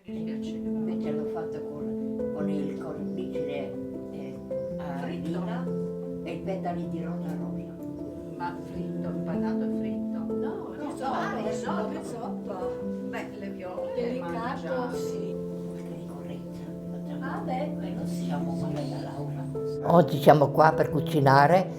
Invece l'ho fatta con il micile a redina e i petali di rosa rosa. Ma fritto, impanato e fritto? No, risotto. risotto. Beh, le viole Delicato, mangiate. sì. Questa ricorrenza. Ah beh, quello sì. Siamo con lei a Laura. Oggi siamo qua per cucinare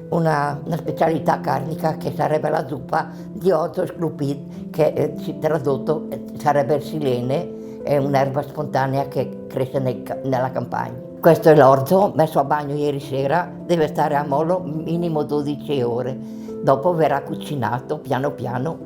una specialità carnica che sarebbe la zuppa di orzo sclupit, che tradotto sarebbe il silene, è un'erba spontanea che cresce nella campagna. Questo è l'orzo messo a bagno ieri sera, deve stare a mollo minimo 12 ore, dopo verrà cucinato piano piano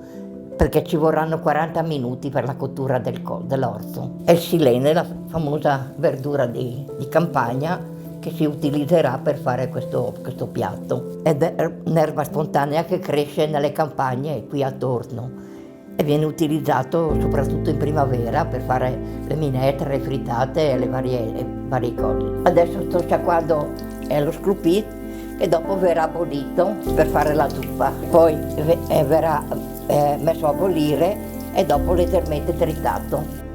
perché ci vorranno 40 minuti per la cottura dell'orzo. È il silene, la famosa verdura di campagna, che si utilizzerà per fare questo piatto. Ed è un'erba spontanea che cresce nelle campagne qui attorno e viene utilizzato soprattutto in primavera per fare le minestre, le frittate e le varie cose. Adesso sto sciacquando lo scrupit che dopo verrà bollito per fare la zuppa. Poi verrà messo a bollire e dopo leggermente tritato.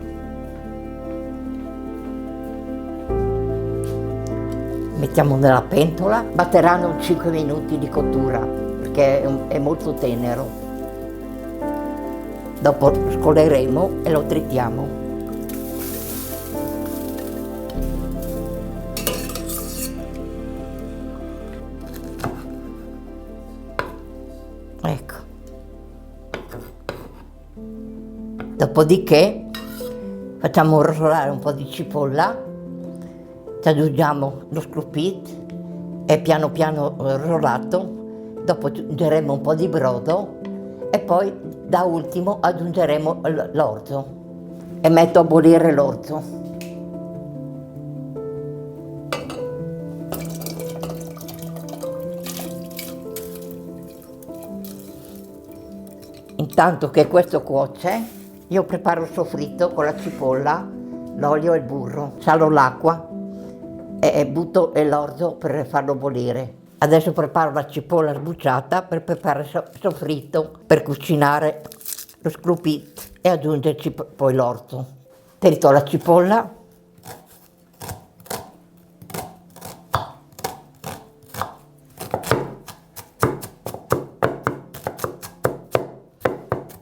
Mettiamo nella pentola, batteranno 5 minuti di cottura perché è molto tenero. Dopo scoleremo e lo tritiamo. Ecco. Dopodiché facciamo rosolare un po' di cipolla. Ci aggiungiamo lo scrupit e piano piano rolato, dopo aggiungeremo un po' di brodo e poi da ultimo aggiungeremo l'orzo e metto a bollire l'orzo. Intanto che questo cuoce, io preparo il soffritto con la cipolla, l'olio e il burro, salo l'acqua e butto l'orzo per farlo bollire. Adesso preparo la cipolla sbucciata per preparare il soffritto, per cucinare lo scrupit e aggiungerci poi l'orzo. Trito la cipolla.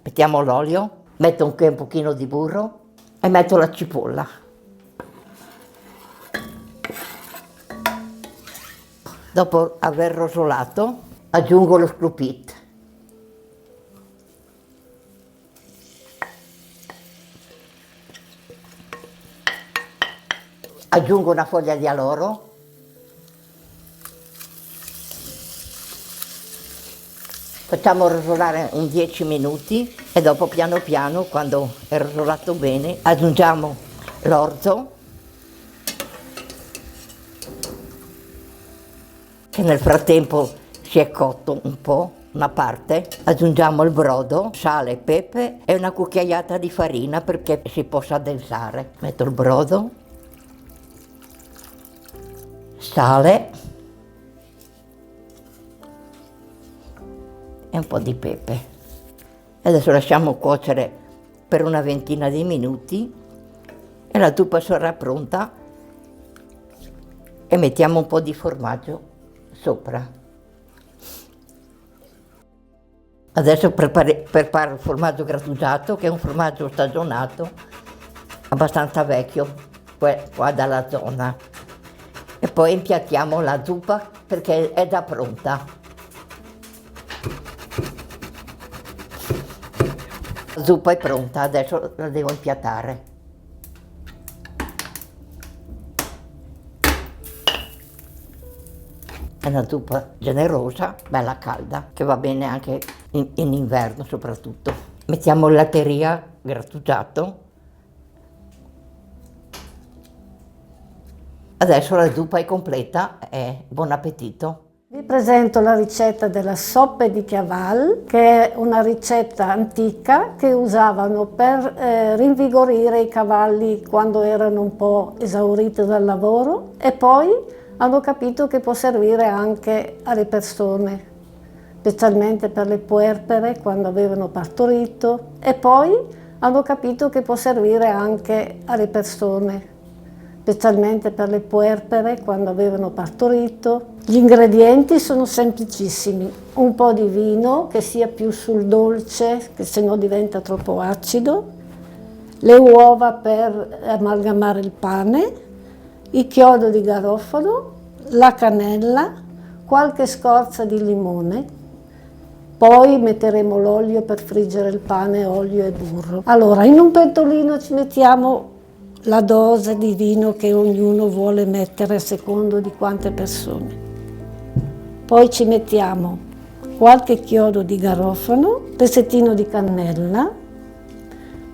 Mettiamo l'olio, metto anche un pochino di burro e metto la cipolla. Dopo aver rosolato, aggiungo lo scrupit. Aggiungo una foglia di aloro. Facciamo rosolare un 10 minuti e dopo piano piano, quando è rosolato bene, aggiungiamo l'orzo, che nel frattempo si è cotto un po', una parte. Aggiungiamo il brodo, sale, pepe e una cucchiaiata di farina perché si possa addensare. Metto il brodo, sale e un po' di pepe. E adesso lasciamo cuocere per una ventina di minuti e la zuppa sarà pronta e mettiamo un po' di formaggio sopra. Adesso preparo il formaggio grattugiato, che è un formaggio stagionato, abbastanza vecchio, qua dalla zona. E poi impiattiamo la zuppa perché è già pronta. La zuppa è pronta, adesso la devo impiattare. È una zuppa generosa, bella calda, che va bene anche in inverno soprattutto. Mettiamo il latteria grattugiato. Adesso la zuppa è completa e buon appetito. Vi presento la ricetta della soppe di chiaval, che è una ricetta antica che usavano per rinvigorire i cavalli quando erano un po' esauriti dal lavoro e poi hanno capito che può servire anche alle persone, specialmente per le puerpere quando avevano partorito, e poi hanno capito che può servire anche alle persone, specialmente per le puerpere quando avevano partorito. Gli ingredienti sono semplicissimi: un po' di vino che sia più sul dolce, che se no diventa troppo acido, le uova per amalgamare il pane, il chiodo di garofano, la cannella, qualche scorza di limone, poi metteremo l'olio per friggere il pane, olio e burro. Allora, in un pentolino ci mettiamo la dose di vino che ognuno vuole mettere a secondo di quante persone. Poi ci mettiamo qualche chiodo di garofano, pezzettino di cannella,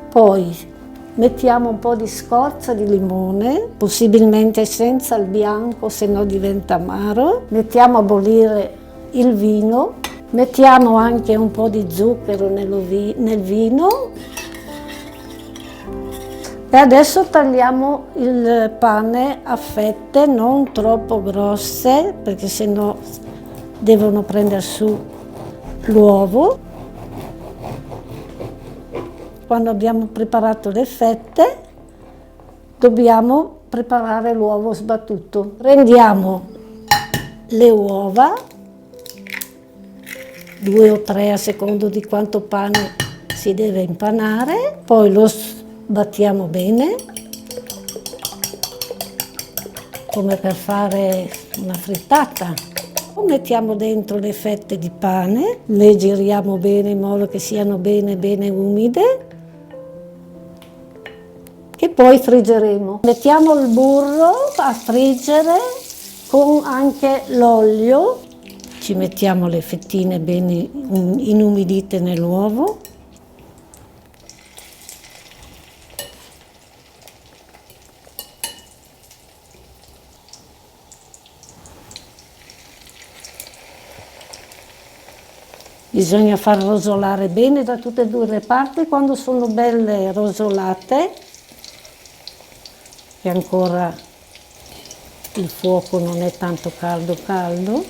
poi mettiamo un po' di scorza di limone, possibilmente senza il bianco, se no diventa amaro. Mettiamo a bollire il vino, mettiamo anche un po' di zucchero nel vino e adesso tagliamo il pane a fette non troppo grosse, perché sennò devono prendere su l'uovo. Quando abbiamo preparato le fette, dobbiamo preparare l'uovo sbattuto. Prendiamo le uova, 2 o 3 a secondo di quanto pane si deve impanare, poi lo sbattiamo bene, come per fare una frittata. Mettiamo dentro le fette di pane, le giriamo bene in modo che siano bene umide, che poi friggeremo. Mettiamo il burro a friggere con anche l'olio, ci mettiamo le fettine bene inumidite nell'uovo. Bisogna far rosolare bene da tutte e due le parti. Quando sono belle rosolate, e ancora il fuoco non è tanto caldo,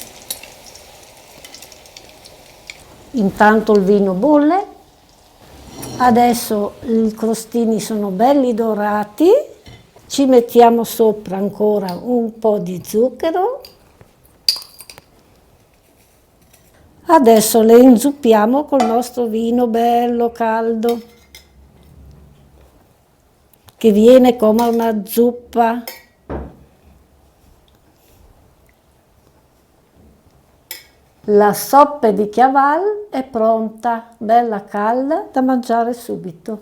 intanto il vino bolle. Adesso i crostini sono belli dorati, ci mettiamo sopra ancora un po' di zucchero. Adesso le inzuppiamo col nostro vino bello caldo, che viene come una zuppa. La soppa di chiaval è pronta, bella calda, da mangiare subito.